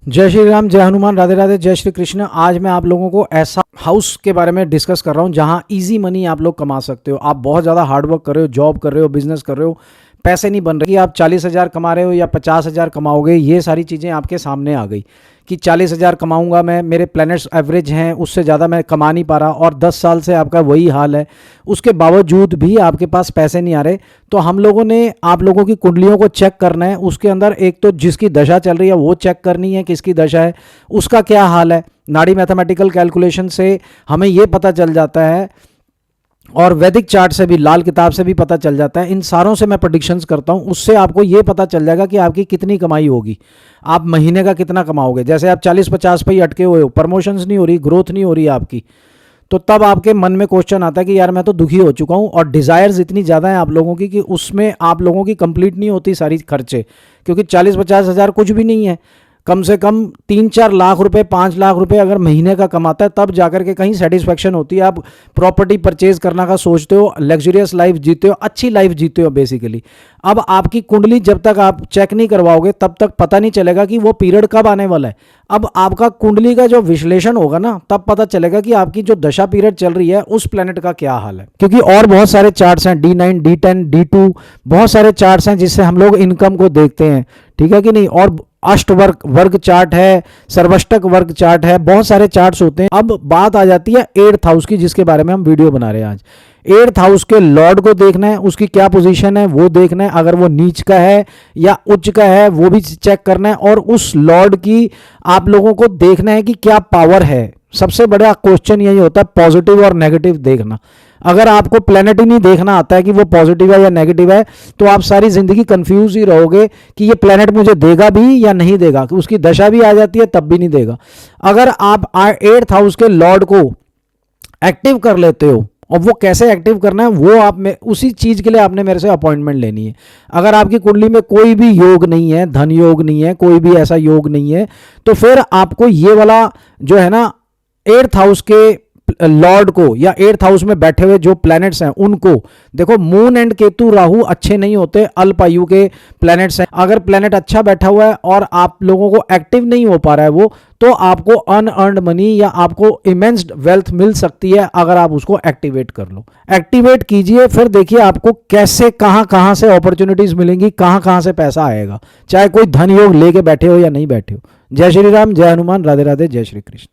जय श्री राम, जय हनुमान, राधे राधे, जय श्री कृष्ण। आज मैं आप लोगों को ऐसा हाउस के बारे में डिस्कस कर रहा हूं जहां इजी मनी आप लोग कमा सकते हो। आप बहुत ज़्यादा हार्डवर्क कर रहे हो, जॉब कर रहे हो, बिजनेस कर रहे हो, पैसे नहीं बन रहे कि आप 40,000 कमा रहे हो या 50,000 कमाओगे। ये सारी चीज़ें आपके सामने आ गई कि 40,000 कमाऊंगा मैं, मेरे प्लैनेट्स एवरेज हैं, उससे ज़्यादा मैं कमा नहीं पा रहा और 10 साल से आपका वही हाल है। उसके बावजूद भी आपके पास पैसे नहीं आ रहे। तो हम लोगों ने आप लोगों की कुंडलियों को चेक करना है। उसके अंदर एक तो जिसकी दशा चल रही है वो चेक करनी है, किसकी दशा है, उसका क्या हाल है। नाड़ी मैथमेटिकल कैलकुलेशन से हमें ये पता चल जाता है और वैदिक चार्ट से भी, लाल किताब से भी पता चल जाता है। इन सारों से मैं प्रेडिक्शंस करता हूं, उससे आपको ये पता चल जाएगा कि आपकी कितनी कमाई होगी, आप महीने का कितना कमाओगे। जैसे आप 40-50 पे ही अटके हुए हो, प्रमोशंस नहीं हो रही, ग्रोथ नहीं हो रही आपकी, तो तब आपके मन में क्वेश्चन आता है कि यार मैं तो दुखी हो चुका हूं और डिज़ायर्स इतनी ज़्यादा हैं आप लोगों की कि उसमें आप लोगों की कंप्लीट नहीं होती सारी खर्चे, क्योंकि 40-50 हज़ार कुछ भी नहीं है। कम से कम 3-4 लाख रुपए, 5 लाख रुपए अगर महीने का कमाता है तब जाकर के कहीं सेटिस्फेक्शन होती है। आप प्रॉपर्टी परचेज करना का सोचते हो, लग्जरियस लाइफ जीते हो, अच्छी लाइफ जीते हो बेसिकली। अब आपकी कुंडली जब तक आप चेक नहीं करवाओगे तब तक पता नहीं चलेगा कि वो पीरियड कब आने वाला है। अब आपका कुंडली का जो विश्लेषण होगा ना, तब पता चलेगा कि आपकी जो दशा पीरियड चल रही है उस प्लेनेट का क्या हाल है। क्योंकि और बहुत सारे चार्ट्स हैं, D9, D10, D2, बहुत सारे चार्ट्स हैं जिससे हम लोग इनकम को देखते हैं, ठीक है कि नहीं। और अष्टवर्ग वर्ग चार्ट है, सर्वष्टक वर्ग चार्ट है, बहुत सारे चार्ट्स होते हैं। अब बात आ जाती है 8th हाउस की, जिसके बारे में हम वीडियो बना रहे हैं आज। 8th हाउस के लॉर्ड को देखना है, उसकी क्या पोजीशन है वो देखना है। अगर वो नीच का है या उच्च का है वो भी चेक करना है। और उस लॉर्ड की आप लोगों को देखना है कि क्या पावर है। सबसे बड़ा क्वेश्चन यही होता है, पॉजिटिव और नेगेटिव देखना। अगर आपको प्लेनेट ही नहीं देखना आता है कि वो पॉजिटिव है या नेगेटिव है, तो आप सारी जिंदगी कंफ्यूज ही रहोगे कि ये प्लेनेट मुझे देगा भी या नहीं देगा। कि उसकी दशा भी आ जाती है तब भी नहीं देगा। अगर आप 8th हाउस के लॉर्ड को एक्टिव कर लेते हो, और वो कैसे एक्टिव करना है वो आप में, उसी चीज के लिए आपने मेरे से अपॉइंटमेंट लेनी है। अगर आपकी कुंडली में कोई भी योग नहीं है, धन योग नहीं है, कोई भी ऐसा योग नहीं है, तो फिर आपको ये वाला जो है ना 8th हाउस के लॉर्ड को या 8th हाउस में बैठे हुए जो प्लैनेट्स हैं उनको देखो। मून एंड केतु राहु अच्छे नहीं होते, अल्प आयु के प्लैनेट्स हैं। अगर प्लैनेट अच्छा बैठा हुआ है और आप लोगों को एक्टिव नहीं हो पा रहा है वो, तो आपको अनअर्न्ड मनी या आपको इमेंस वेल्थ मिल सकती है अगर आप उसको एक्टिवेट कर लो। एक्टिवेट कीजिए, फिर देखिए आपको कैसे कहां कहां से अपॉर्चुनिटीज मिलेंगी, कहां कहां से पैसा आएगा, चाहे कोई धन योग लेके बैठे हो या नहीं बैठे हो। जय श्री राम, जय हनुमान, राधे राधे, जय श्री कृष्ण।